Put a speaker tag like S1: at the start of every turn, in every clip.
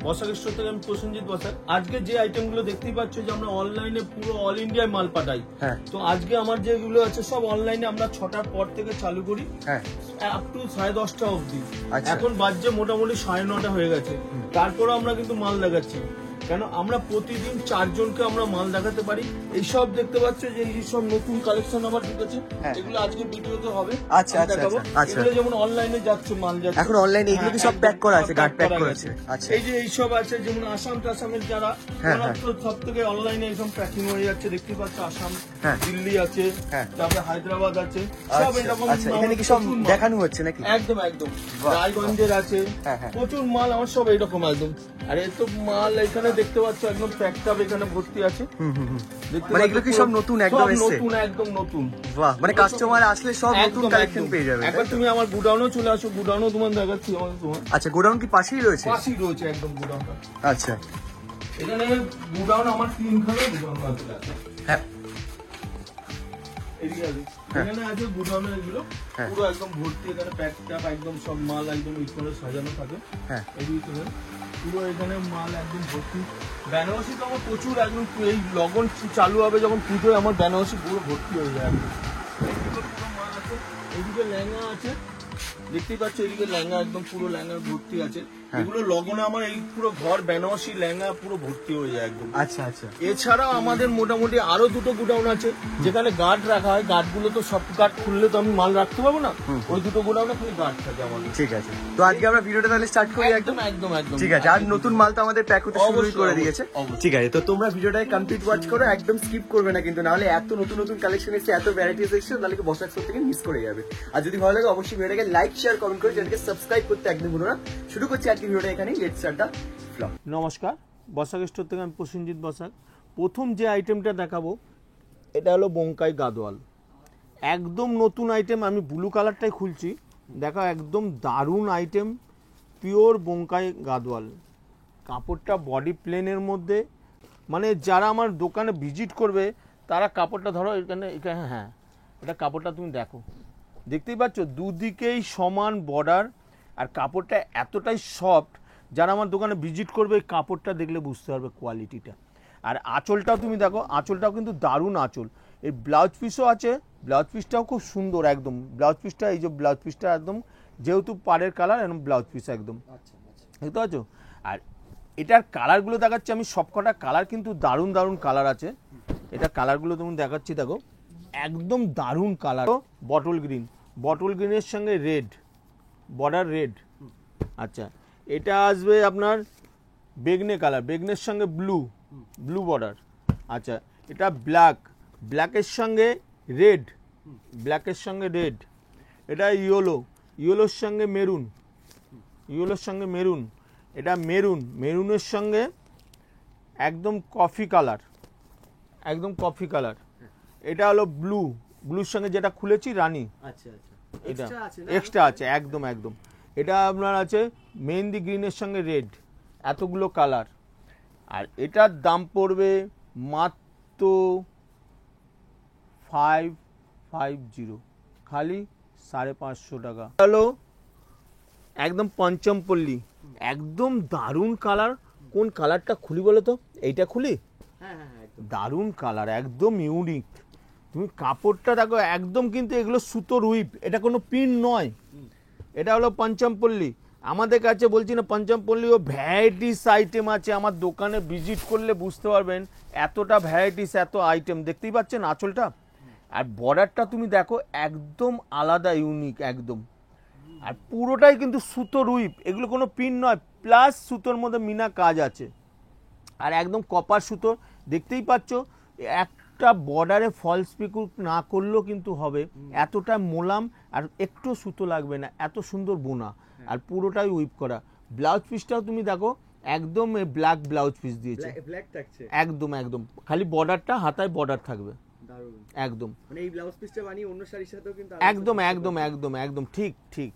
S1: Basak store থেকে আমি প্রসেনজিৎ বসাক। আজকে যে আইটেমগুলো দেখতেই পাচ্ছ যে আমরা অনলাইনে পুরো অল ইন্ডিয়ায় মাল পাঠাই। তো আজকে আমার যেগুলো আছে সব অনলাইনে আমরা 6টার পর থেকে চালু করি আপ টু 10:30টা অবধি। এখন বাজছে মোটামুটি 9:30 হয়ে গেছে, তারপরে আমরা কিন্তু মাল দেখাচ্ছি। কেন আমরা প্রতিদিন 4 জনকে আমরা মাল দেখাতে পারি। এইসব দেখতে পাচ্ছ যে এইসব নতুন কালেকশন আবার ঢুকেছে, এগুলো আজকে ভিডিওতে হবে। এগুলো যেমন অনলাইনে যাচ্ছে মাল যাচ্ছে,
S2: এখন অনলাইনে এগুলো কি সব প্যাক করা আছে, গার্ড প্যাক করা আছে।
S1: এই যে এইসব আছে যেমন আসাম টাসামের যারা সব থেকে অনলাইনে এইসব প্যাকিং হয়ে যাচ্ছে দেখতে পাচ্ছ। আসাম, দিল্লি আছে, তারপরে হায়দ্রাবাদ আছে, সব এরকম
S2: এখানে কি সব দেখানো হচ্ছে নাকি?
S1: একদম একদম রায়গঞ্জের আছে, প্রচুর মাল আমার সব এইরকম একদম। আর এই তো মাল এখানে দেখতে পাচ্ছ একদম প্যাকড আপ এখানে ভর্তি আছে।
S2: মানে এগুলো কি সব নতুন একদম এসেছে?
S1: নতুন একদম নতুন।
S2: বাহ, মানে কাস্টমার আসলে সব নতুন কালেকশন পেয়ে যাবে।
S1: একবার তুমি আমার গোডাউনেও চলে আসো, গোডাউনও তোমার দেখাচ্ছি আমার তোমার।
S2: আচ্ছা, গোডাউন কি পাশেই রয়েছে?
S1: পাশেই রয়েছে একদম গোডাউনটা।
S2: আচ্ছা,
S1: এখানে গোডাউন আমার 3খানে গোডাউন আছে।
S2: হ্যাঁ,
S1: এদিকে আছে, এখানে আছে গোডাউনের এগুলো পুরো একদম ভর্তি। এখানে প্যাকড আপ একদম সব মাল একদম এই করে সাজানো থাকে। এদিকে পুরো এখানে মাল একদম ভর্তি। বেনারসি তো আমার প্রচুর একদম, এই লগন চালু হবে যখন পুজোয় আমার বেনারসি পুরো ভর্তি হয়ে যায় একদম। পুরো মাল আছে, এইদিকে লেহেঙ্গা আছে দেখতেই পাচ্ছ, এদিকে লেহেঙ্গা একদম পুরো লেহেঙ্গা ভর্তি আছে। এগুলো লগনে আমার এই পুরো ঘর বেনারসি লেহেঙ্গা পুরো ভর্তি হয়ে যায় একদম।
S2: আচ্ছা আচ্ছা।
S1: এছাড়াও আমাদের মোটামুটি আরো 2টো গোডাউন আছে যেখানে গার্ড রাখা হয়। গার্ড গুলো তো সব গার্ড খুললে তো আমি মাল রাখতে পারবো না, ওই 2টো গোডাউনে খালি গার্ড থাকে আমাদের।
S2: ঠিক আছে, তো আজকে আমরা ভিডিওটা তাহলে স্টার্ট করি। একদম
S1: একদম একদম
S2: ঠিক আছে। আর নতুন মাল তো আমাদের প্যাক হতে শুরু করে দিয়েছে। ঠিক আছে, তো তোমরা ভিডিওটাকে কমপ্লিট ওয়াচ করো, একদম স্কিপ করবে না কিন্তু, নাহলে এত নতুন নতুন কালেকশন এসেছে, এত ভ্যারাইটিস এসেছে, তাহলে কি বসাক স্টোর থেকে মিস করে যাবে। আর যদি ভালো লাগে অবশ্যই ভিডিওটাকে লাইক শেয়ার কমেন্ট করে চ্যানেলকে সাবস্ক্রাইব করতে একদম ভুলো না। শুরু করছি আজকে ভিডিওটা এখানেই। Let's start the blog.
S1: নমস্কার, বসাক স্টোর থেকে আমি প্রসেনজিৎ বসাক। প্রথম যে আইটেমটা দেখাবো এটা হলো বোমকাই গাদোয়াল, একদম নতুন আইটেম। আমি ব্লু কালারটাই খুলছি, দেখো একদম দারুণ আইটেম, পিওর বোমকাই গাদোয়াল। কাপড়টা বডি প্লেনের মধ্যে, মানে যারা আমার দোকানে ভিজিট করবে তারা কাপড়টা ধরো এখানে এখানে, হ্যাঁ এটা কাপড়টা তুমি দেখো, দেখতেই পাচ্ছ দুদিকেই সমান বর্ডার। আর কাপড়টা এতটাই সফট, যারা আমার দোকানে ভিজিট করবে এই কাপড়টা দেখলে বুঝতে পারবে কোয়ালিটিটা। আর আঁচলটাও তুমি দেখো, আঁচলটাও কিন্তু দারুণ আঁচল। এই ব্লাউজ পিসও আছে, ব্লাউজ পিসটাও খুব সুন্দর একদম। ব্লাউজ পিসটা এই যে ব্লাউজ পিসটা একদম যেহেতু পাড়ের কালার, একদম ব্লাউজ পিস একদম, দেখতে পাচ্ছ। আর এটার কালারগুলো দেখাচ্ছি আমি, সবকটা কালার কিন্তু দারুণ দারুণ কালার আছে। এটা কালারগুলো তুমি দেখাচ্ছি, দেখো একদম দারুণ কালার। বটল গ্রিন, বটল গ্রিনের সঙ্গে রেড, বর্ডার রেড। আচ্ছা, এটা আসবে আপনার বেগনে কালার, বেগনের সঙ্গে ব্লু, ব্লু বর্ডার। আচ্ছা, এটা ব্ল্যাক, ব্ল্যাকের সঙ্গে রেড, ব্ল্যাকের সঙ্গে রেড। এটা ইয়েলো, ইয়েলোর সঙ্গে মেরুন, ইয়েলোর সঙ্গে মেরুন। এটা মেরুন, মেরুনের সঙ্গে একদম কফি কালার, একদম কফি কালার। এটা হলো ব্লু, ব্লুর সঙ্গে যেটা খুলেছি রানী। আচ্ছা আচ্ছা, এটা এক্সট্রা আছে একদম একদম। এটা আপনার আছে মেহেন্দি গ্রিনের সঙ্গে রেড, এতগুলো কালার। আর এটার দাম পড়বে মাত্র 550, খালি 550 টাকা। হ্যালো, একদম পঞ্চমপল্লী, একদম দারুণ কালার। কোন কালারটা খুলি বলো তো? এইটা খুলি, দারুণ কালার, একদম ইউনিক। তুমি কাপড়টা দেখো একদম, কিন্তু এগুলো সুতোর উইপ, এটা কোনো পিন নয়। এটা হলো পঞ্চমপল্লী। আমাদের কাছে বলছি না পঞ্চমপল্লী, ও ভ্যারাইটিস আইটেম আছে। আমার দোকানে ভিজিট করলে বুঝতে পারবেন এতটা ভ্যারাইটিস, এত আইটেম। দেখতেই পাচ্ছেন আঁচলটা, আর বর্ডারটা তুমি দেখো একদম আলাদা, ইউনিক একদম। আর পুরোটাই কিন্তু সুতোর উইপ, এগুলো কোনো পিন নয়, প্লাস সুতোর মধ্যে মিনা কাজ আছে। আর একদম কপার সুতোর, দেখতেই পাচ্ছ। একটা বর্ডারে ফলস পিকো না করলেও কিন্তু হবে, এতটা মোলাম, আর একটু সুতো লাগবে না, এত সুন্দর বোনা। আর পুরোটাই উইপ করা। ব্লাউজ পিসটাও তুমি দেখো একদম ব্ল্যাক ব্লাউজ পিস দিয়েছে, একদম একদম। খালি বর্ডারটা, হাতায় বর্ডার থাকবে একদম। মানে এই ব্লাউজ পিসটা বানিয়ে অন্য শাড়ির সাথেও কিন্তু একদম একদম একদম একদম ঠিক ঠিক।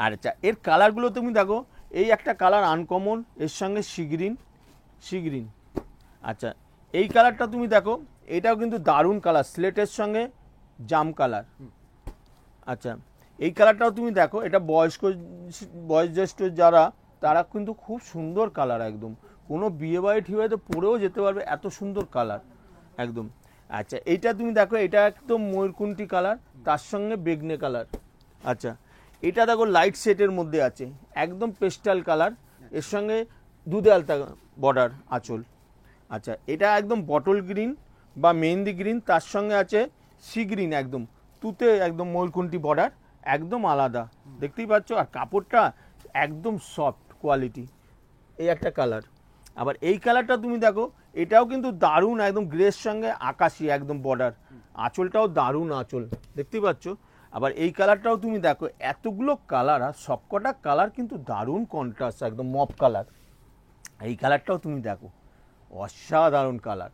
S1: আর আচ্ছা, এর কালারগুলো তুমি দেখো, এই একটা কালার আনকমন, এর সঙ্গে সি গ্রিন, সি গ্রিন। আচ্ছা, এই কালারটা তুমি দেখো, এটাও কিন্তু দারুণ কালার, স্লেটের সঙ্গে জাম কালার। আচ্ছা, এই কালারটাও তুমি দেখো, এটা বয়স্ক, বয়োজ্যেষ্ঠ যারা তারা কিন্তু খুব সুন্দর কালার, একদম কোনো বিয়ে বাড়ি ঠিবাড়িতে পরেও যেতে পারবে, এত সুন্দর কালার একদম। আচ্ছা এইটা তুমি দেখো, এটা একদম ময়ূরকুন্টি কালার, তার সঙ্গে বেগনে কালার। আচ্ছা এটা দেখো লাইট সেটের মধ্যে আছে, একদম পেস্টাল কালার, এর সঙ্গে দুধে আলতা বর্ডার আঁচল। আচ্ছা এটা একদম বটল গ্রিন বা মেহেন্দি গ্রিন, তার সঙ্গে আছে সি গ্রিন, একদম তুতে একদম ময়ূরকুন্টি বর্ডার, একদম আলাদা দেখতেই পাচ্ছ। আর কাপড়টা একদম সফট কোয়ালিটি, এই একটা কালার। আবার এই কালারটা তুমি দেখো, এটাও কিন্তু দারুণ, একদম গ্রের সঙ্গে আকাশি একদম বর্ডার, আঁচলটাও দারুণ আঁচল দেখতেই পাচ্ছ। আবার এই কালারটাও তুমি দেখো, এতগুলো কালার আর সবকটা কালার কিন্তু দারুণ কন্ট্রাস্ট, একদম মপ কালার। এই কালারটাও তুমি দেখো, অসাধারণ কালার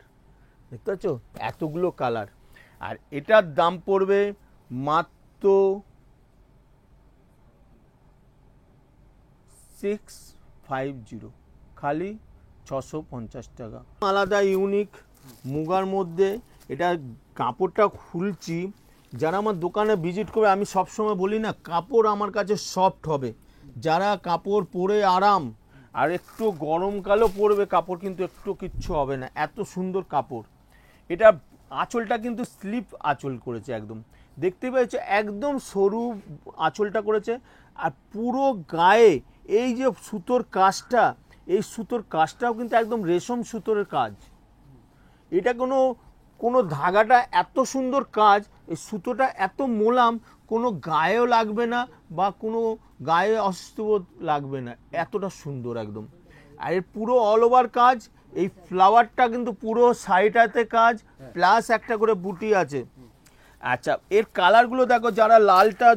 S1: দেখতে পাচ্ছ, এতগুলো কালার। আর এটার দাম পড়বে মাত্র 650, খালি 650 টাকা। আলাদা ইউনিক মুগার মধ্যে, এটা কাপড়টা খুলছি, যারা আমার দোকানে ভিজিট করবে, আমি সবসময় বলি না কাপড় আমার কাছে সফট হবে, যারা কাপড় পরে আরাম, আর একটু গরমকালও পরবে কাপড় কিন্তু একটু কিচ্ছু হবে না, এত সুন্দর কাপড়। এটা আঁচলটা কিন্তু স্লিপ আঁচল করেছে, একদম দেখতে পেয়েছো, একদম সরু আঁচলটা করেছে। আর পুরো গায়ে এই যে সুতোর কাজটা, এই সুতোর কাজটাও কিন্তু একদম রেশম সুতোর কাজ। এটা কোনো ধাগাটা এত সুন্দর কাজ, এই সুতোটা এত মোলাম, কোনো গায়েও লাগবে না বা কোনো গায়ে অস্বস্তিবোধ লাগবে না, এতটা সুন্দর একদম। আর এর পুরো অল ওভার কাজ, এই ফ্লাওয়ারটা কিন্তু পুরো সাইডটাতে কাজ, প্লাস একটা করে বুটি আছে। আচ্ছা এর কালারগুলো দেখো, যারা লালটা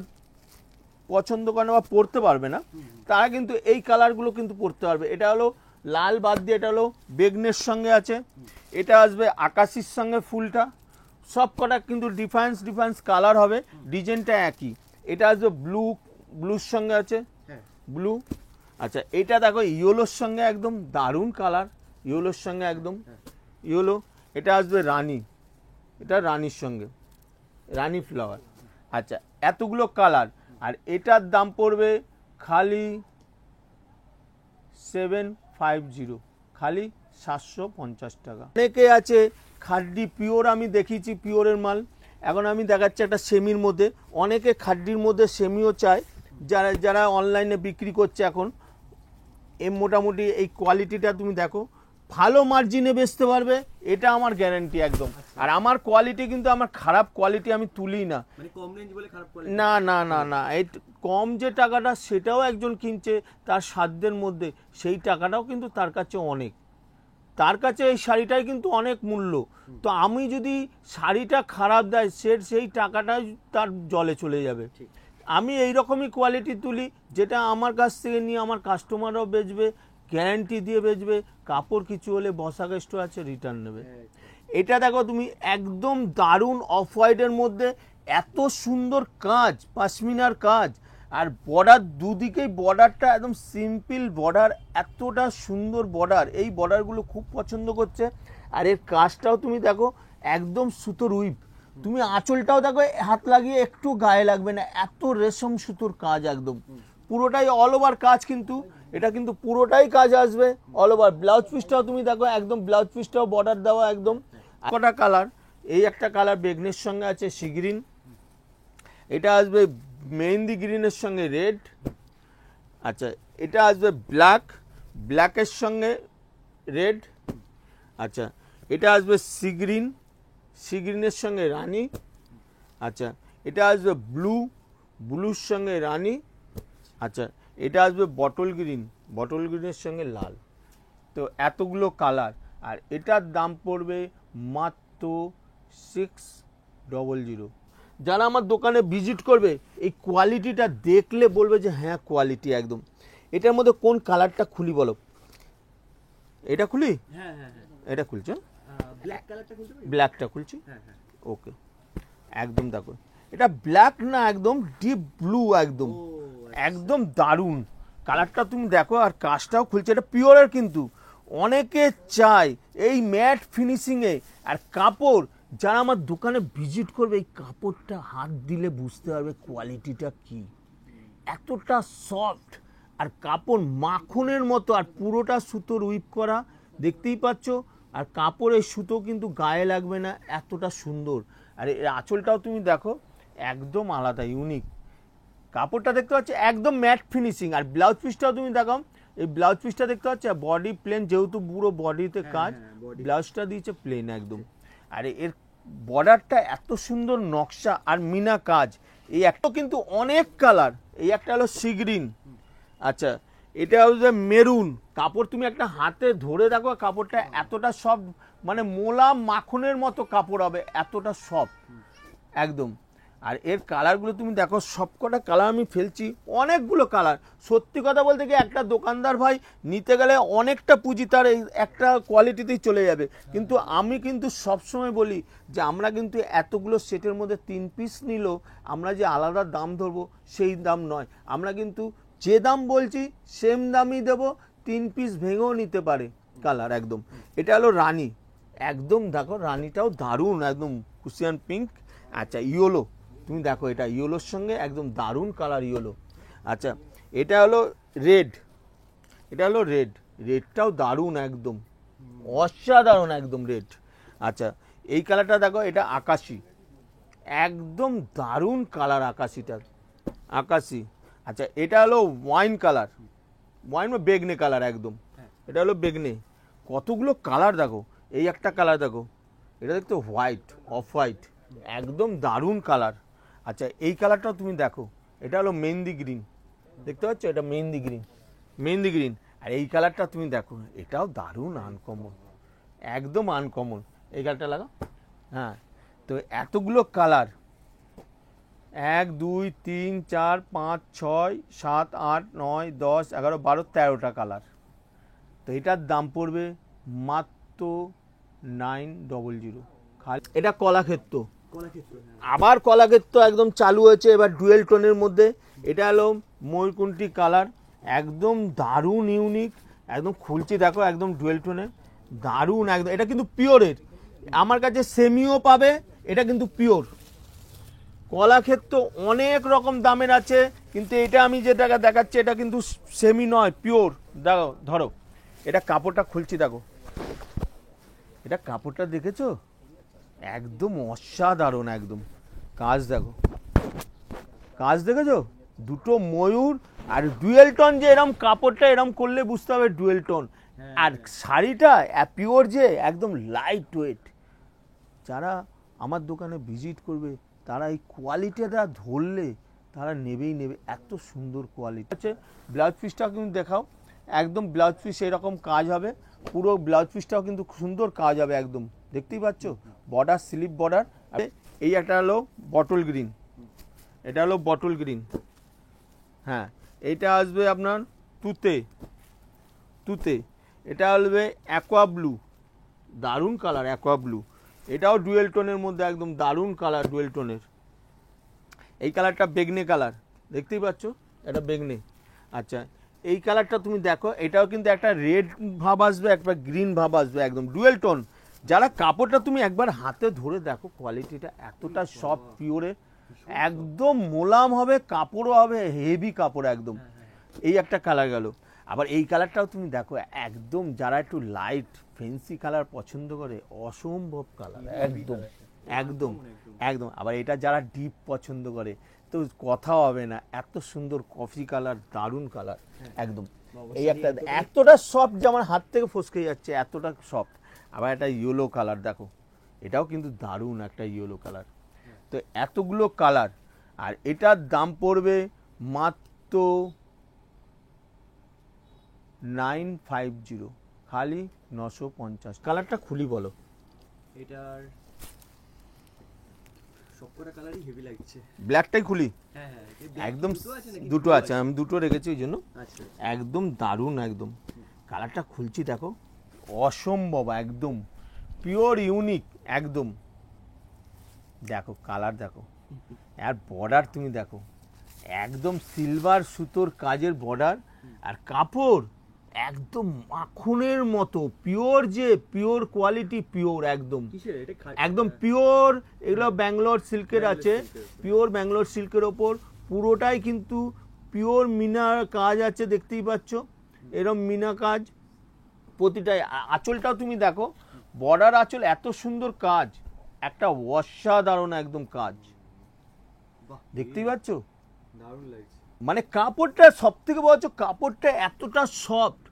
S1: পছন্দ করে না বা পরতে পারবে না, তারা কিন্তু এই কালারগুলো কিন্তু পরতে পারবে। এটা হলো লাল বাদ দিয়ে এটা হলো বেগনের সঙ্গে আছে, এটা আসবে আকাশির সঙ্গে ফুলটা, সব কটা কিন্তু ডিফারেন্স কালার হবে, ডিজাইনটা একই। এটা আসবে ব্লুর সঙ্গে আছে, ব্লু। আচ্ছা এটা দেখো ইয়েলোর সঙ্গে একদম দারুণ কালার, ইয়েলোর সঙ্গে একদম ইয়েলো। এটা আসবে রানী, এটা রানীর সঙ্গে রানী ফ্লাওয়ার। আচ্ছা এতগুলো কালার, আর এটার দাম পড়বে খালি 750, খালি 750 টাকা। অনেকে আছে খাড্ডি পিওর, আমি দেখিয়েছি পিওরের মাল, এখন আমি দেখাচ্ছি একটা সেমির মধ্যে। অনেকে খাড্ডির মধ্যে সেমিও চায়, যারা অনলাইনে বিক্রি করছে এখন। মোটামুটি এই কোয়ালিটিটা তুমি দেখো, ভালো মার্জিনে বেচতে পারবে, এটা আমার গ্যারান্টি একদম। আর আমার কোয়ালিটি কিন্তু, আমার খারাপ কোয়ালিটি আমি তুলি না, না না না না। এই কম যে টাকাটা, সেটাও একজন কিনছে তার সাধ্যের মধ্যে, সেই টাকাটাও কিন্তু তার কাছে অনেক, তার কাছে এই শাড়িটাই কিন্তু অনেক মূল্য। তো আমি যদি শাড়িটা খারাপ দেয়, সেই টাকাটাই তার জলে চলে যাবে। আমি এই রকমই কোয়ালিটি তুলি, যেটা আমার কাছ থেকে নিয়ে আমার কাস্টমাররাও বেচবে, গ্যারান্টি দিয়ে বেচবে, কাপড় কিছু হলে বসা গেস্ট আছে, রিটার্ন নেবে। এটা দেখো তুমি, একদম দারুণ অফ হোয়াইটের মধ্যে এত সুন্দর কাজ, পাশমিনার কাজ, আর বর্ডার দুদিকেই, বর্ডারটা একদম সিম্পল বর্ডার, এতটা সুন্দর বর্ডার, এই বর্ডারগুলো খুব পছন্দ করছে। আর এর কাজটাও তুমি দেখো, একদম সুতোর উইপ, তুমি আঁচলটাও দেখো হাত লাগিয়ে একটু গায়ে লাগবে না, এত রেশম সুতোর কাজ, একদম পুরোটাই অল ওভার কাজ, কিন্তু এটা কিন্তু পুরোটাই কাজ আসবে অল ওভার। ব্লাউজ পিসটাও তুমি দেখো, একদম ব্লাউজ পিসটাও বর্ডার দেওয়া একদম। কটা কালার, এই একটা কালার বেগনের সঙ্গে আছে সি গ্রিন, এটা আসবে মেহেন্দি গ্রিনের সঙ্গে রেড। আচ্ছা এটা আসবে ব্ল্যাকের সঙ্গে রেড। আচ্ছা এটা আসবে সি গ্রিনের সঙ্গে রানী। আচ্ছা এটা আসবে ব্লুর সঙ্গে রানী। আচ্ছা এটা আসবে বটল গ্রিনের সঙ্গে লাল। তো এতগুলো কালার, আর এটার দাম পড়বে মাত্র 600। যারা আমার দোকানে ভিজিট করবে, এই কোয়ালিটিটা দেখলে বলবে যে হ্যাঁ কোয়ালিটি একদম। এটার মধ্যে কোন কালারটা খুলি বলো? এটা খুলি?
S2: হ্যাঁ হ্যাঁ হ্যাঁ,
S1: এটা খুলছো?
S2: ব্ল্যাক কালারটা খুলতে পারি?
S1: ব্ল্যাকটা খুলছি,
S2: হ্যাঁ হ্যাঁ,
S1: ওকে। একদম দেখো, এটা ব্ল্যাক না, একদম ডিপ ব্লু, একদম একদম দারুণ কালারটা তুমি দেখো। আর কাজটাও খুলছে, এটা পিওরের কিন্তু। অনেকে চায় এই ম্যাট ফিনিশিংয়ে, আর কাপড়, যারা আমার দোকানে ভিজিট করবে, এই কাপড়টা হাত দিলে বুঝতে পারবে কোয়ালিটিটা কি, এতটা সফট। আর কাপড় মাখনের মতো, আর পুরোটা সুতোর উইপ করা, দেখতেই পাচ্ছ। আর কাপড়ের সুতো কিন্তু গায়ে লাগবে না, এতটা সুন্দর। আর এর আঁচলটাও তুমি দেখো, একদম আলাদা, ইউনিক। কাপড়টা দেখতে পাচ্ছ একদম ম্যাট ফিনিশিং। আর ব্লাউজ পিসটাও তুমি দেখাও, এই ব্লাউজ পিসটা দেখতে পাচ্ছ, বডি প্লেন, যেহেতু পুরো বডিতে কাজ, ব্লাউজটা দিয়েছে প্লেন একদম। আর এর বর্ডারটা এত সুন্দর নকশা আর মিনা কাজ। এই একটা কিন্তু অনেক কালার, এই একটা হলো সি গ্রিন, আচ্ছা এটা হচ্ছে মেরুন। কাপড় তুমি একটা হাতে ধরে দেখো, কাপড়টা এতটা সফট, মানে মোলা মাখনের মতো কাপড় হবে, এতটা সফট একদম। আর এর কালারগুলো তুমি দেখো, সবকটা কালার আমি ফেলছি, অনেকগুলো কালার। সত্যি কথা বলতে কি, একটা দোকানদার ভাই নিতে গেলে অনেকটা পুঁজি তার এই একটা কোয়ালিটিতেই চলে যাবে। কিন্তু আমি কিন্তু সবসময় বলি যে আমরা কিন্তু এতগুলো সেটের মধ্যে 3 পিস নিলেও আমরা যে আলাদা দাম ধরবো সেই দাম নয়, আমরা কিন্তু যে দাম বলছি সেম দামই দেবো, 3 পিস ভেঙেও নিতে পারে কালার একদম। এটা হলো রানী, একদম দেখো রানীটাও দারুণ, একদম কুশিয়ান পিঙ্ক। আচ্ছা ইয়েলো, তুমি দেখো এটা ইয়েলোর সঙ্গে একদম দারুণ কালার ইয়েলো। আচ্ছা এটা হলো রেড, এটা হলো রেড, রেডটাও দারুণ একদম, অসাধারণ একদম রেড। আচ্ছা এই কালারটা দেখো, এটা আকাশি, একদম দারুণ কালার আকাশিটার, আকাশি। আচ্ছা এটা হলো ওয়াইন কালার, ওয়াইন বা বেগনে কালার একদম, এটা হলো বেগনে। কতগুলো কালার দেখো, এই একটা কালার দেখো, এটা দেখতে হোয়াইট, অফ হোয়াইট, একদম দারুণ কালার। আচ্ছা এই কালারটাও তুমি দেখো, এটা হলো মেহেন্দি গ্রিন, দেখতে পাচ্ছ, এটা মেহেন্দি গ্রিন, মেহেন্দি গ্রিন। আর এই কালারটা তুমি দেখো, এটাও দারুণ আনকমন, একদম আনকমন। এই কালারটা লাগাও, হ্যাঁ। তো এতগুলো কালার, 1 2 3 4 5 6 7 8 9 10 11 12 13টা কালার। তো এটার দাম পড়বে মাত্র 900। খালি এটা কলাক্ষেত্র, আবার কলাক্ষেত্র একদম চালু হয়েছে এবার ডুয়েল টোনের মধ্যে। এটা হলো ময়ূরকণ্ঠী কালার, একদম দারুণ ইউনিক, একদম খুলছি দেখো, একদম ডুয়েল টোনে দারুণ একদম। এটা কিন্তু পিওরের, আমার কাছে সেমিও পাবে, এটা কিন্তু পিওর। কলাক্ষেত্র অনেক রকম দামের আছে, কিন্তু এটা আমি যেটা দেখাচ্ছি এটা কিন্তু সেমি নয়, পিওর। দেখো ধরো, এটা কাপড়টা খুলছি দেখো, এটা কাপড়টা দেখেছো, একদম অসাধারণ একদম। কাজ দেখো, কাজ দেখেছো, দুটো ময়ূর আর ডুয়েল টোন, যে এরম কাপড়টা এরম করলে বুঝতে হবে ডুয়েল টোন। আর শাড়িটা পিওর, যে একদম লাইট ওয়েট। যারা আমার দোকানে ভিজিট করবে তারা এই কোয়ালিটিটা ধরলে তারা নেবেই নেবে, এত সুন্দর কোয়ালিটি আছে। ব্লাউজ পিসটাও কিন্তু দেখাও, একদম ব্লাউজ পিস এরকম কাজ হবে, পুরো ব্লাউজ পিসটাও কিন্তু সুন্দর কাজ হবে একদম, দেখতেই পাচ্ছ, বর্ডার স্লিপ বর্ডার। এই একটা হলো বটল গ্রিন, এটা হলো বটল গ্রিন, হ্যাঁ। এইটা আসবে আপনার তুতে, তুতে। এটা আসবে অ্যাকোয়া ব্লু, দারুণ কালার অ্যাকোয়া ব্লু, এটাও ডুয়েল টোনের মধ্যে একদম দারুণ কালার ডুয়েল টোনের। এই কালারটা বেগনে কালার, দেখতেই পাচ্ছ, এটা বেগনে। আচ্ছা এই কালারটা তুমি দেখো, এটাও কিন্তু একটা রেড ভাব আসবে, একটা গ্রিন ভাব আসবে, একদম ডুয়েল টোন। যারা কাপড়টা তুমি একবার হাতে ধরে দেখো, কোয়ালিটিটা এতটা সফট পিওরের, একদম মোলাম হবে, কাপড়ও হবে হেভি কাপড় একদম। এই একটা কালার গেল। আবার এই কালারটাও তুমি দেখো, একদম যারা একটু লাইট ফেন্সি কালার পছন্দ করে, অসম্ভব কালার একদম, একদম একদম। আবার এটা যারা ডিপ পছন্দ করে তো কথা হবে না, এত সুন্দর কফি কালার, দারুণ কালার একদম। এই একটা এতটা সফট যে আমার হাত থেকে ফসকে যাচ্ছে, এতটা সফট। আবার একটা ইয়েলো কালার দেখো, এটাও কিন্তু দারুণ একটা ইয়েলো কালার। তো এতগুলো কালার, আর এটার দাম পড়বে মাত্র 950, খালি 950। কালারটা খুলি বলো,
S2: এটার সবকটা কালারই হেভি লাগছে।
S1: ব্ল্যাকটাই খুলি,
S2: হ্যাঁ হ্যাঁ,
S1: একদম দুটো আছে, আমি দুটো রেখেছি ওই জন্য,
S2: আচ্ছা
S1: একদম দারুণ একদম। কালারটা খুলছি দেখো, অসম্ভব একদম পিওর ইউনিক একদম। দেখো কালার দেখো, আর বর্ডার তুমি দেখো, একদম সিলভার সুতোর কাজের বর্ডার, আর কাপড় একদম মাখনের মতো পিওর, যে পিওর কোয়ালিটি, পিওর একদম,
S2: কিসের এটা?
S1: একদম পিওর। এগুলো ব্যাঙ্গালোর সিল্কের আছে, পিওর ব্যাঙ্গালোর সিল্কের ওপর পুরোটাই কিন্তু পিওর মিনার কাজ আছে, দেখতেই পাচ্ছ এরকম মিনা কাজ প্রতিটাই। আঁচলটাও তুমি দেখো, বর্ডার আঁচল, এত সুন্দর কাজ, একটা অসাধারণ একদম কাজ, দেখতেই পাচ্ছ।
S2: দারুণ লাগছে।
S1: মানে কাপড়টা সব থেকে বড় হচ্ছে কাপড়টা এতটা সফট,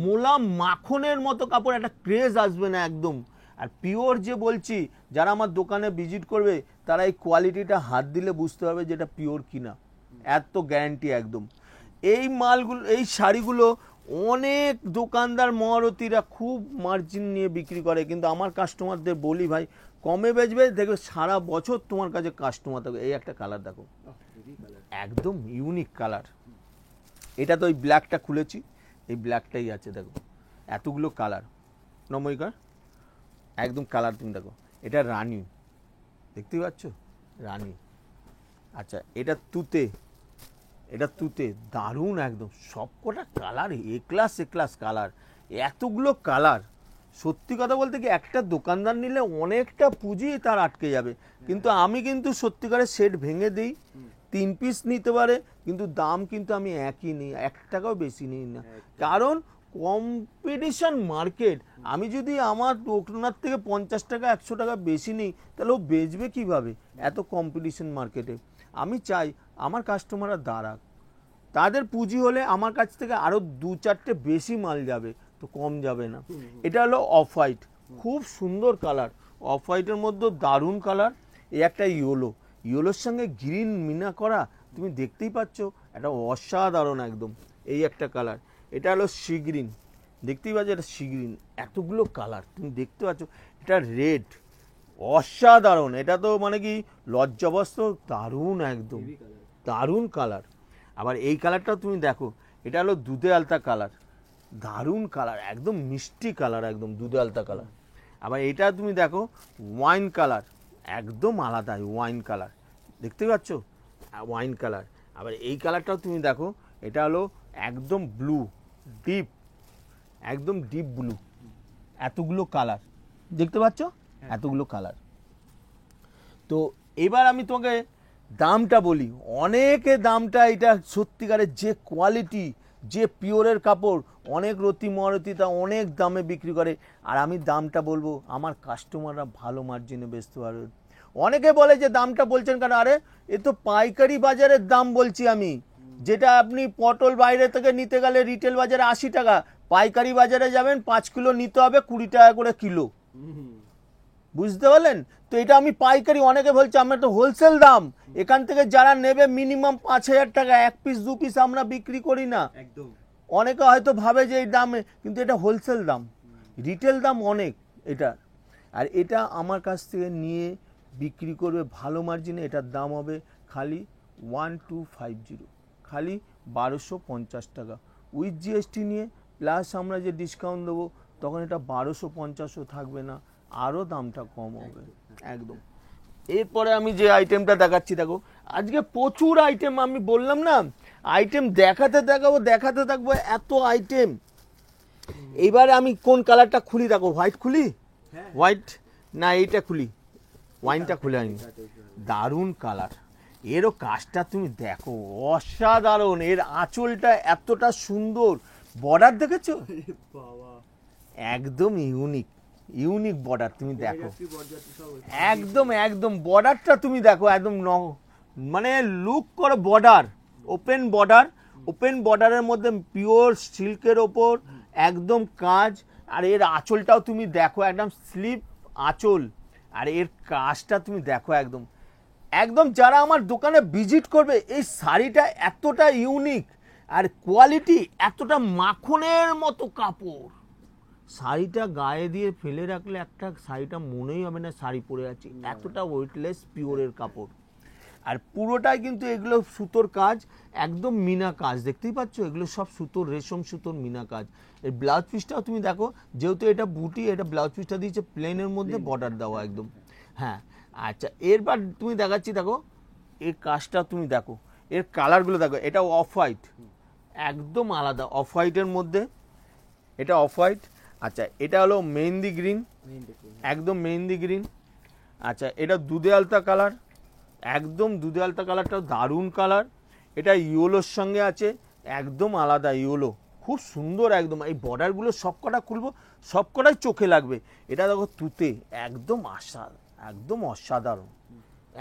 S1: মোলাম মাখনের মতো কাপড়, একটা ক্রেজ আসবে না একদম। আর পিওর যে বলছি, যারা আমার দোকানে ভিজিট করবে তারা এই কোয়ালিটিটা হাত দিলে বুঝতে পারবে যেটা পিওর কিনা, এত গ্যারান্টি একদম। এই মালগুলো, এই শাড়িগুলো অনেক দোকানদার মহারথীরা খুব মার্জিন নিয়ে বিক্রি করে, কিন্তু আমার কাস্টমারদের বলি ভাই কমে বেচবে, দেখবে সারা বছর তোমার কাছে কাস্টমার থাকবে। এই একটা কালার দেখো, একদম ইউনিক কালার। এটা তো ওই ব্ল্যাকটা খুলেছি, এই ব্ল্যাকটাই আছে দেখো, এতগুলো কালার নময়িকার একদম কালার তুমি দেখো। এটা রানী, দেখতেই পাচ্ছ রানী। আচ্ছা এটা তুতে, এটা তুতে, দারুণ একদম, সবকটা কালার এ ক্লাস কালার, এতগুলো কালার। সত্যি কথা বলতে কি একটা দোকানদার নিলে অনেকটা পুঁজি তার আটকে যাবে, কিন্তু আমি কিন্তু সত্যিকারের সেট ভেঙে দিই, 3 পিস নিতে পারে, কিন্তু দাম কিন্তু আমি একই নিই, 1 টাকাও বেশি নিই না, কারণ কম্পিটিশন মার্কেট। আমি যদি আমার ওনার থেকে 50 টাকা 100 টাকা বেশি নিই, তাহলে ও বেচবে কিভাবে এত কম্পিটিশন মার্কেটে। আমি চাই আমার কাস্টমাররা দাঁড়াক, তাদের পুঁজি হলে আমার কাছ থেকে আরও 2-4টে বেশি মাল যাবে, তো কম যাবে না। এটা হলো অফ হোয়াইট, খুব সুন্দর কালার, অফ হোয়াইটের মধ্যে দারুণ কালার। এই একটা ইয়েলো, ইয়েলোর সঙ্গে গ্রিন মিনা করা, তুমি দেখতেই পাচ্ছ, এটা অসাধারণ একদম। এই একটা কালার, এটা হলো সি গ্রিন, দেখতেই পাচ্ছ এটা সি গ্রিন, এতগুলো কালার তুমি দেখতে পাচ্ছ। এটা রেড, অসাধারণ, এটা তো মানে কি লজ্জাবস্ত, দারুণ একদম, দারুণ কালার। আবার এই কালারটাও তুমি দেখো, এটা হলো দুধে আলতা কালার, দারুণ কালার, একদম মিষ্টি কালার, একদম দুধে আলতা কালার। আবার এটা তুমি দেখো ওয়াইন কালার, একদম আলাদা ওয়াইন কালার, দেখতে পাচ্ছ ওয়াইন কালার। আবার এই কালারটাও তুমি দেখো, এটা হলো একদম ব্লু, ডিপ, একদম ডিপ ব্লু, এতগুলো কালার দেখতে পাচ্ছ, এতগুলো কালার। তো এবার আমি তোমাকে দামটা বলি, অনেকে দামটা, এটা সত্যিকারের যে কোয়ালিটি, যে পিওরের কাপড়, অনেক রতি মহারতি তা অনেক দামে বিক্রি করে, আর আমি দামটা বলবো আমার কাস্টমাররা ভালো মার্জিনে বেচতে পারবে। অনেকে বলে যে দামটা বলছেন কেন, আরে এ তো পাইকারি বাজারের দাম বলছি আমি, যেটা আপনি পটল বাইরে থেকে নিতে গেলে রিটেল বাজারে 80 টাকা, পাইকারি বাজারে যাবেন 5 কিলো নিতে হবে 20 টাকা করে কিলো, বুঝতে পারলেন? তো এটা আমি পাইকারি, অনেকে বলছে আমরা তো হোলসেল দাম, এখান থেকে যারা নেবে মিনিমাম 5000 টাকা, 1 পিস 2 পিস আমরা বিক্রি করি না।
S2: একদম।
S1: অনেকে হয়তো ভাবে যে এই দামে, কিন্তু এটা হোলসেল দাম, রিটেল দাম অনেক এটা। আর এটা আমার কাছ থেকে নিয়ে বিক্রি করবে ভালো মার্জিনে, এটার দাম হবে খালি 1250, খালি 1250 টাকা উইথ জিএসটি নিয়ে, প্লাস আমরা যে ডিসকাউন্ট দেবো তখন এটা 1250ও থাকবে না, আরও দামটা কম হবে একদম। এরপরে আমি যে আইটেমটা দেখাচ্ছি দেখো, আজকে প্রচুর আইটেম, আমি বললাম না আইটেম দেখাতে থাকবো, এত আইটেম। এইবারে আমি কোন কালারটা খুলি দেখো, হোয়াইট খুলি, হোয়াইট না এইটা খুলি, ওয়াইনটা খুলে আনি, দারুণ কালার, এরও কাজটা তুমি দেখো অসাধারণ, এর আঁচলটা এতটা সুন্দর, বর্ডার দেখেছো একদম ইউনিক বর্ডার, তুমি দেখো একদম বর্ডারটা তুমি দেখো, একদম মানে লুক করো, বর্ডার ওপেন বর্ডারের মধ্যে পিওর সিল্কের ওপর একদম কাজ। আর এর আঁচলটাও তুমি দেখো, একদম স্লিপ আঁচল, আর এর কাজটা তুমি দেখো একদম যারা আমার দোকানে ভিজিট করবে, এই শাড়িটা এতটা ইউনিক, আর কোয়ালিটি এতটা মাখনের মতো কাপড়, শাড়িটা গায়ে দিয়ে ফেলে রাখলে একটা শাড়িটা মনেই হবে না শাড়ি পরে আছি, এতটা ওয়েটলেস পিওরের কাপড়। আর পুরোটাই কিন্তু এগুলো সুতোর কাজ, একদম মিনা কাজ, দেখতেই পাচ্ছ এগুলো সব সুতোর, রেশম সুতোর মিনা কাজ। এর ব্লাউজ পিসটাও তুমি দেখো, যেহেতু এটা বুটি, এটা ব্লাউজ পিসটা দিয়েছে প্লেনের মধ্যে বর্ডার দেওয়া একদম। হ্যাঁ আচ্ছা, এরপর তুমি দেখাচ্ছি দেখো, এর কাজটা তুমি দেখো, এর কালারগুলো দেখো, এটা অফ হোয়াইট, একদম আলাদা অফ হোয়াইটের মধ্যে, এটা অফ হোয়াইট। আচ্ছা এটা হলো মেহেন্দি গ্রিন, একদম মেহেন্দি গ্রিন। আচ্ছা এটা দুধে আলতা কালার, একদম দুধে আলতা কালারটাও দারুণ কালার। এটা ইয়োলোর সঙ্গে আছে, একদম আলাদা ইয়োলো, খুব সুন্দর একদম। এই বর্ডারগুলো সবকটা খুলবো, সবকটাই চোখে লাগবে। এটা দেখো তুতে, একদম একদম অসাধারণ,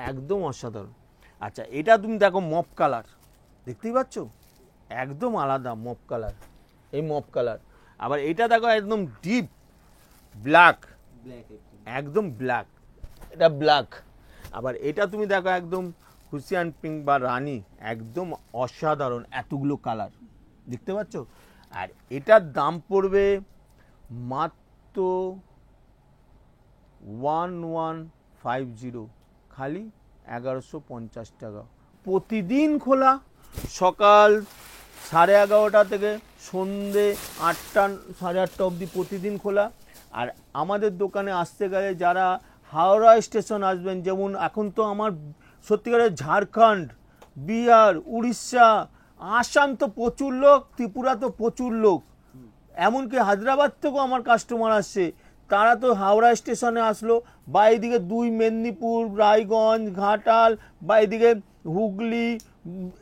S1: একদম অসাধারণ। আচ্ছা এটা তুমি দেখো মপ কালার, দেখতেই পাচ্ছ একদম আলাদা মপ কালার, এই মপ কালার। আবার এটা দেখো একদম ডিপ ব্ল্যাক, একদম ব্ল্যাক, এটা ব্ল্যাক। আবার এটা তুমি দেখো একদম হুসিয়ান পিঙ্ক বা রানী, একদম অসাধারণ, এতগুলো কালার দেখতে পাচ্ছ। আর এটার দাম পড়বে মাত্র 1150, খালি 1150 টাকা। প্রতিদিন খোলা, সকাল 11:30 থেকে সন্ধে 8টা 8:30 অবধি প্রতিদিন খোলা। আর আমাদের দোকানে আসতে গেলে যারা হাওড়া স্টেশন আসবেন, যেমন এখন তো আমার সত্যিকারের ঝাড়খণ্ড, বিহার, উড়িষ্যা, আসাম তো প্রচুর লোক, ত্রিপুরা তো প্রচুর লোক, এমনকি হায়দ্রাবাদ থেকেও আমার কাস্টমার আসছে, তারা তো হাওড়া স্টেশনে আসলো, বা এদিকে 2 মেদিনীপুর, রায়গঞ্জ, ঘাটাল, বা এদিকে হুগলি,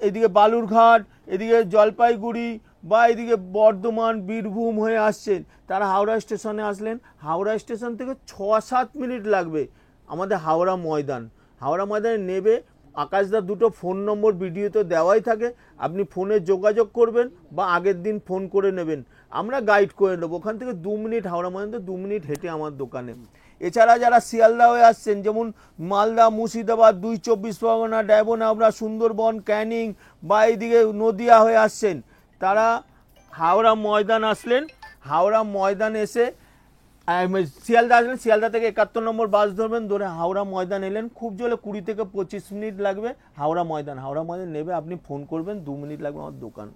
S1: এদিকে বালুরঘাট, এদিকে জলপাইগুড়ি, বা এদিকে বর্ধমান, বীরভূম হয়ে আসছেন, তারা হাওড়া স্টেশনে আসলেন। হাওড়া স্টেশন থেকে 6-7 মিনিট লাগবে আমাদের হাওড়া ময়দান। হাওড়া ময়দানে নেবে, আকাশদার দুটো ফোন নম্বর ভিডিওতে দেওয়াই থাকে, আপনি ফোনে যোগাযোগ করবেন বা আগের দিন ফোন করে নেবেন, আমরা গাইড করে নেবো। ওখান থেকে 2 মিনিট, হাওড়া ময়দান 2 মিনিট হেঁটে আমার দোকানে। এছাড়া যারা শিয়ালদা হয়ে আসছেন, যেমন মালদা, মুর্শিদাবাদ, 2 চব্বিশ পরগনা, ডায়মন্ড, সুন্দরবন, ক্যানিং, বা এইদিকে নদিয়া হয়ে আসছেন, তারা হাওড়া ময়দান আসলেন, হাওড়া ময়দান এসে শিয়ালদা আসলেন, শিয়ালদা থেকে 71 নম্বর বাস ধরবেন, ধরে হাওড়া ময়দান এলেন, খুব জোরে 20 থেকে 25 মিনিট লাগবে হাওড়া ময়দান। হাওড়া ময়দান নেবে, আপনি ফোন করবেন, 2 মিনিট লাগবে আমার দোকান।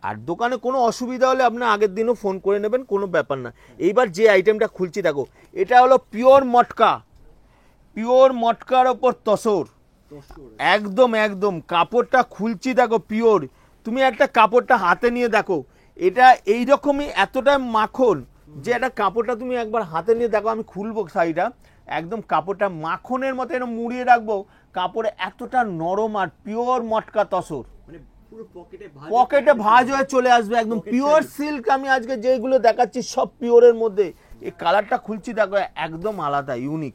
S1: আর দোকানে কোনো অসুবিধা হলে আপনি আগের দিনও ফোন করে নেবেন, কোনো ব্যাপার না। এইবার যে আইটেমটা খুলছি দেখো, এটা হলো পিওর মটকা, পিওর মটকার ওপর তসর, একদম একদম। কাপড়টা খুলছি দেখো পিওর, তুমি একটা কাপড়টা হাতে নিয়ে দেখো, এটা এইরকমই এতটা মাখন যে একটা কাপড়টা তুমি একবার হাতে নিয়ে দেখো, আমি খুলবো শাড়িটা, একদম কাপড়টা মাখনের মতো এরকম মুড়িয়ে রাখবো, কাপড়ে এতটা নরম আর পিওর মটকা তসর, পকেটে ভাঁজ হয়ে চলে আসবে, একদম পিওর সিল্ক। আমি আজকে যেগুলো দেখাচ্ছি সব পিওরের মধ্যে। এই কালারটা খুলছি দেখো, একদম আলাদা, ইউনিক,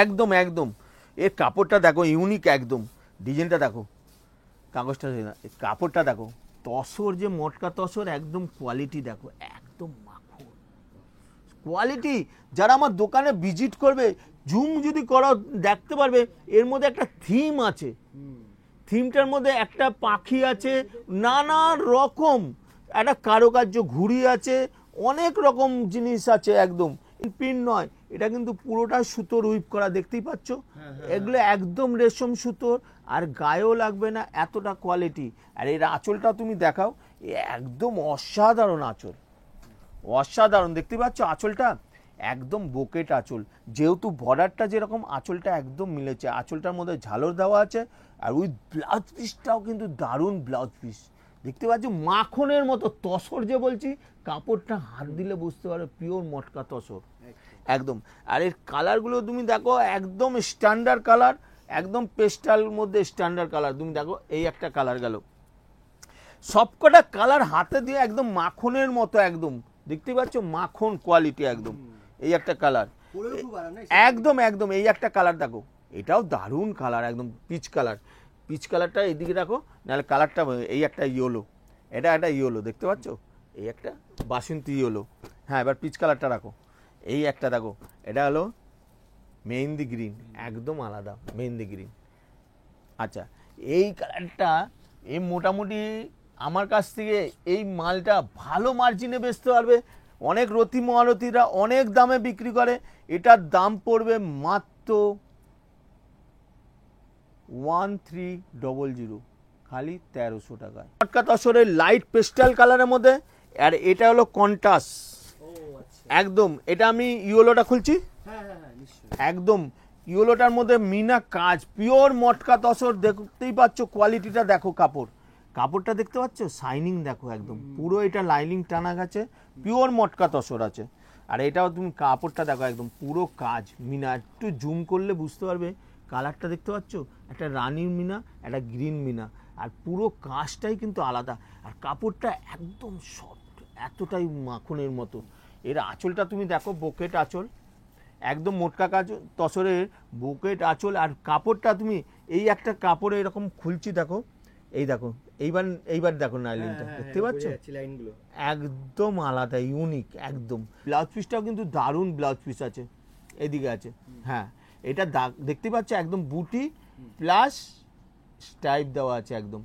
S1: একদম একদম। এর কাপড়টা দেখো ইউনিক একদম, ডিজাইনটা দেখো, কাগজটা, কাপড়টা দেখো, তসর যে মটকা তসর, একদম কোয়ালিটি দেখো, একদম মাখন কোয়ালিটি। যারা আমার দোকানে ভিজিট করবে, জুম যদি করো দেখতে পারবে, এর মধ্যে একটা থিম আছে, থিমটার মধ্যে একটা পাখি আছে, নানা রকম একটা কারুকার্য, ঘুড়ি আছে, অনেক রকম জিনিস আছে, একদম প্রিন্ট নয়, এটা কিন্তু পুরোটা সুতোর উইপ করা, দেখতেই পাচ্ছ, এগুলো একদম রেশম সুতোর, আর গায়েও লাগবে না, এতটা কোয়ালিটি। আর এর আঁচলটা তুমি দেখাও, একদম অসাধারণ আঁচল, অসাধারণ, দেখতে পাচ্ছ আঁচলটা, একদম বোকেট আঁচল, যেহেতু বর্ডারটা যেরকম, আঁচলটা একদম মিলেছে, আঁচলটার মধ্যে ঝালর দেওয়া আছে, আর ওই ব্লাউজ পিসটাও কিন্তু দারুণ ব্লাউজ পিস, দেখতে পাচ্ছ মাখনের মতো তসর, যে বলছি, কাপড়টা হাত দিলে বুঝতে পারো পিওর মটকা তসর একদম। আর এর কালারগুলো তুমি দেখো, একদম স্ট্যান্ডার্ড কালার, একদম পেস্টাল মধ্যে স্ট্যান্ডার্ড কালার। তুমি দেখো এই একটা কালার গেল, সবকটা কালার হাতে দিয়ে একদম মাখনের মতো, একদম দেখতে পাচ্ছ মাখন কোয়ালিটি একদম। এই একটা কালার, একদম একদম। এই একটা কালার দেখো, এটাও দারুণ কালার, একদম পিচ কালার, পিচ কালারটা এইদিকে রাখো, নাহলে কালারটা, এই একটা ইয়েলো, এটা একটা ইয়েলো, দেখতে পাচ্ছ, এই একটা বাসন্তী ইয়েলো। হ্যাঁ, এবার পিচ কালারটা রাখো, এই একটা দেখো, এটা হলো মেহেন্দি গ্রিন, একদম আলাদা মেহেন্দি গ্রিন। আচ্ছা, এই কালারটা, এই মোটামুটি আমার কাছ থেকে এই মালটা ভালো মার্জিনে বেচতে পারবে, অনেক রতি মহারথীরা অনেক দামে বিক্রি করে, এটার দাম পড়বে মাত্র 1300, খালি 1300 টাকায়। মটকা তসরের লাইট পেস্টাল কালারের মধ্যে, আর এটা হলো কন্ট্রাস্ট, একদম। এটা আমি ইয়েলোটা খুলছি, একদম ইয়েলোটার মধ্যে মিনা কাজ, পিওর মটকা তসর, দেখতেই পাচ্ছ কোয়ালিটিটা দেখো, কাপড়টা দেখতে পাচ্ছ, শাইনিং দেখো, একদম পুরো এটা লাইনিং টানা গেছে, পিওর মটকা তসর আছে। আর এটাও তুমি কাপড়টা দেখো, একদম পুরো কাজ মিনা, একটু জুম করলে বুঝতে পারবে, কালারটা দেখতে পাচ্ছ, একটা রানীর মিনা, একটা গ্রিন মিনা, আর পুরো কাজটাই কিন্তু আলাদা। আর কাপড়টা একদম সফট, এতটাই মাখনের মতো। এর আঁচলটা তুমি দেখো, বোকেট আঁচল, একদম মোটকা কাজ তসরের বুকেট আঁচল। আর কাপড়টা তুমি এই একটা কাপড়ে এরকম খুলছি, দেখো, এই দেখো, এইবার দেখো নাইলিনটা, দেখতে পাচ্ছ, একদম আলাদা, ইউনিক একদম। ব্লাউজ পিসটাও কিন্তু দারুণ ব্লাউজ পিস আছে, এদিকে আছে, হ্যাঁ, এটা দেখতে পাচ্ছ একদম বুটি প্লাস স্টাইপ দেওয়া আছে একদম।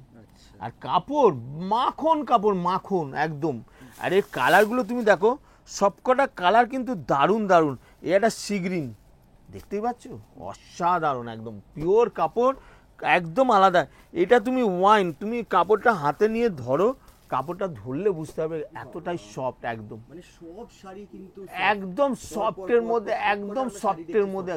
S1: আর কাপড় মাখন, কাপড় মাখন একদম। আর এর কালারগুলো তুমি দেখো, সবকটা কালার কিন্তু দারুণ দারুণ। এটা সি গ্রিন, দেখতেই পাচ্ছ, অসাধারণ একদম পিওর কাপড়, একদম আলাদা। এটা তুমি ওয়াইন, তুমি কাপড়টা হাতে নিয়ে ধরো, কাপড়টা ধরলে বুঝতে হবে এতটাই সফট একদম,
S2: মানে সব শাড়ি কিন্তু
S1: একদম সফটের মধ্যে, একদম সফটের মধ্যে,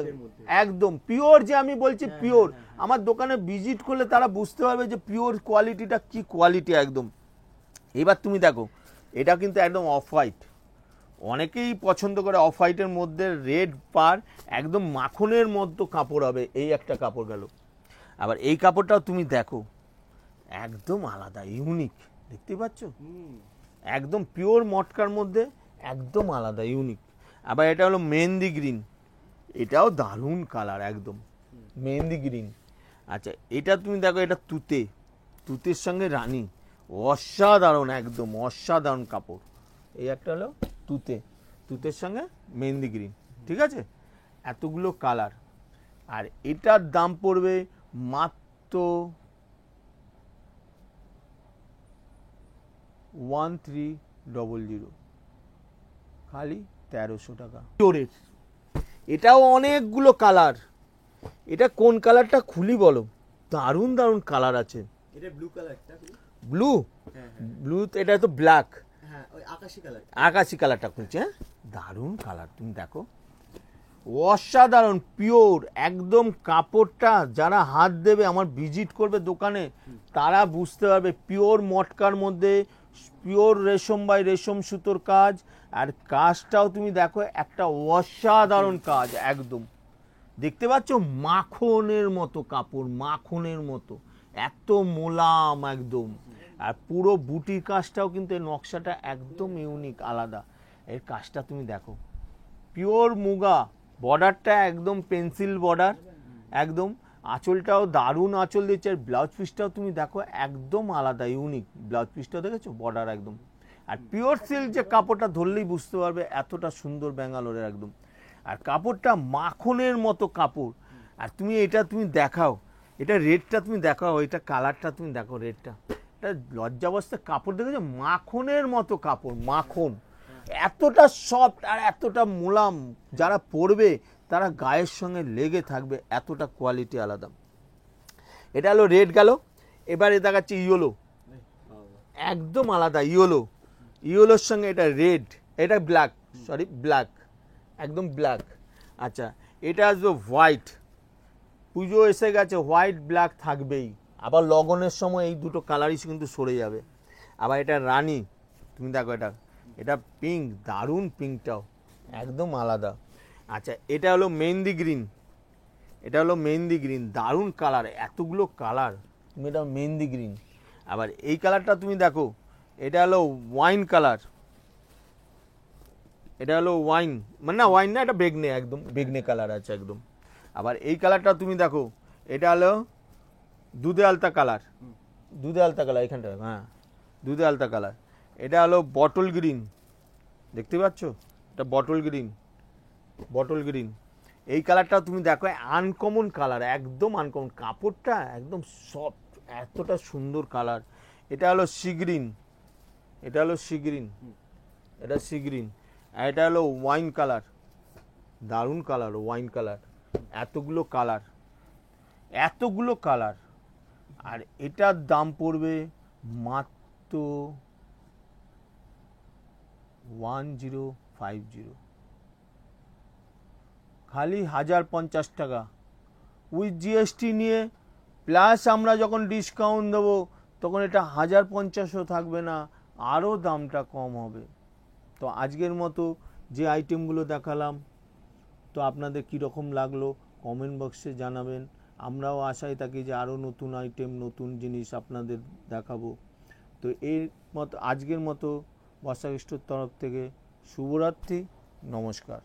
S1: একদম পিওর। যে আমি বলছি পিওর, আমার দোকানে ভিজিট করলে তারা বুঝতে পারবে যে পিওর কোয়ালিটিটা কি কোয়ালিটি একদম। এবার তুমি দেখো, এটা কিন্তু একদম অফ হোয়াইট, অনেকেই পছন্দ করে অফ হোয়াইটের মধ্যে রেড পার, একদম মাখনের মতো কাপড় হবে, এই একটা কাপড় গেল। আবার এই কাপড়টাও তুমি দেখো, একদম আলাদা, ইউনিক, দেখতে পাচ্ছ, একদম পিওর মটকার মধ্যে, একদম আলাদা, ইউনিক। আবার এটা হলো মেহেন্দি গ্রিন, এটাও দারুণ কালার একদম, মেহেন্দি গ্রিন। আচ্ছা, এটা তুমি দেখো, এটা তুতে, তুতের সঙ্গে রানী, অসাধারণ একদম, অসাধারণ কাপড়। এই একটা হলো তুতে, তুতের সঙ্গে মেহেন্দি গ্রিন, ঠিক আছে, এতগুলো কালার। আর এটার দাম পড়বে মাত্র 1300, খালি 1300 টাকা। পিওরের এটাও অনেকগুলো কালার। এটা কোন কালারটা খুলি বলো, দারুণ দারুণ কালার আছে।
S2: এটা ব্লু কালারটা,
S1: ব্লু, ব্লু, এটা তো ব্ল্যাক,
S2: হ্যাঁ ওই আকাশী কালার,
S1: আকাশি কালারটা খুলছে, হ্যাঁ, দারুণ কালার, তুমি দেখো, অসাধারণ পিওর একদম। কাপড়টা যারা হাত দেবে, আমার ভিজিট করবে দোকানে, তারা বুঝতে পারবে পিওর মটকার মধ্যে, পিওর রেশম বাই রেশম সুতোর কাজ। আর কাজটাও তুমি দেখো, একটা অসাধারণ কাজ একদম, দেখতে পাচ্ছ, মাখনের মতো কাপড়, মাখনের মতো, এত মোলাম একদম। আর পুরো বুটির কাজটাও কিন্তু, এই নকশাটা একদম ইউনিক, আলাদা। এর কাজটা তুমি দেখো, পিওর মুগা, বর্ডারটা একদম পেন্সিল বর্ডার একদম, আঁচলটাও দারুণ আঁচল দিচ্ছে। আর ব্লাউজ পিসটাও তুমি দেখো, একদম আলাদা, ইউনিক ব্লাউজ পিসটাও দেখেছো, বর্ডার একদম। আর পিওর সিল্ক, যে কাপড়টা ধরলেই বুঝতে পারবে এতটা সুন্দর ব্যাঙ্গালোরের একদম। আর কাপড়টা মাখনের মতো কাপড়। আর তুমি এটা তুমি দেখাও, এটা রেডটা তুমি দেখাও, এটা কালারটা তুমি দেখো, রেডটা, এটা লজ্জাবস্থায় কাপড় দেখেছো, মাখনের মতো কাপড়, মাখন, এতটা সফট আর এতটা মোলাম, যারা পরবে তারা গায়ের সঙ্গে লেগে থাকবে, এতটা কোয়ালিটি আলাদা। এটা হলো রেড গেল। এবারে দেখাচ্ছি ইয়েলো, একদম আলাদা ইয়েলো, ইয়েলোর সঙ্গে এটা রেড, এটা ব্ল্যাক, সরি ব্ল্যাক, একদম ব্ল্যাক। আচ্ছা, এটা আসবে হোয়াইট, পুজো এসে গেছে, হোয়াইট ব্ল্যাক থাকবেই। আবার লগনের সময় এই দুটো কালারই কিন্তু সরে যাবে। আবার এটা রানী, তুমি দেখো, এটা, এটা পিঙ্ক, দারুণ পিঙ্কটাও একদম আলাদা। আচ্ছা, এটা হলো মেহেন্দি গ্রিন, এটা হলো মেহেন্দি গ্রিন, দারুণ কালার, এতগুলো কালার, তুমি এটা মেহেন্দি গ্রিন। আবার এই কালারটা তুমি দেখো, এটা হলো ওয়াইন কালার, এটা হলো ওয়াইন, মানে না ওয়াইন না, এটা বেগনে, একদম বেগনে কালার আছে একদম। আবার এই কালারটা তুমি দেখো, এটা হলো দুধে আলতা কালার, দুধে আলতা কালার, এখানটা, হ্যাঁ, দুধে আলতা কালার। এটা হলো বটল গ্রিন, দেখতে পাচ্ছ, এটা বটল গ্রিন, বটল গ্রিন। এই কালারটা তুমি দেখো, আনকমন কালার, একদম আনকমন, কাপড়টা একদম সফট, এতটা সুন্দর কালার। এটা হলো সি গ্রিন, এটা হলো সি গ্রিন, এটা সি গ্রিন। আর এটা হলো ওয়াইন কালার, দারুণ কালার, ওয়াইন কালার, এতগুলো কালার, এতগুলো কালার। আর এটার দাম পড়বে মাত্র 1050, খালি 1050 টাকা উইথ জিএসটি নিয়ে। প্লাস আমরা যখন ডিসকাউন্ট দেবো তখন এটা 1050ও থাকবে না, আরও দামটা কম হবে। তো আজকের মতো যে আইটেমগুলো দেখালাম, তো আপনাদের কীরকম লাগলো কমেন্ট বক্সে জানাবেন। আমরাও আশায় থাকি যে আরও নতুন আইটেম, নতুন জিনিস আপনাদের দেখাবো। তো এর মতো আজকের মতো বর্ষা স্টোর তরফ থেকে শুভরাত্রি, নমস্কার।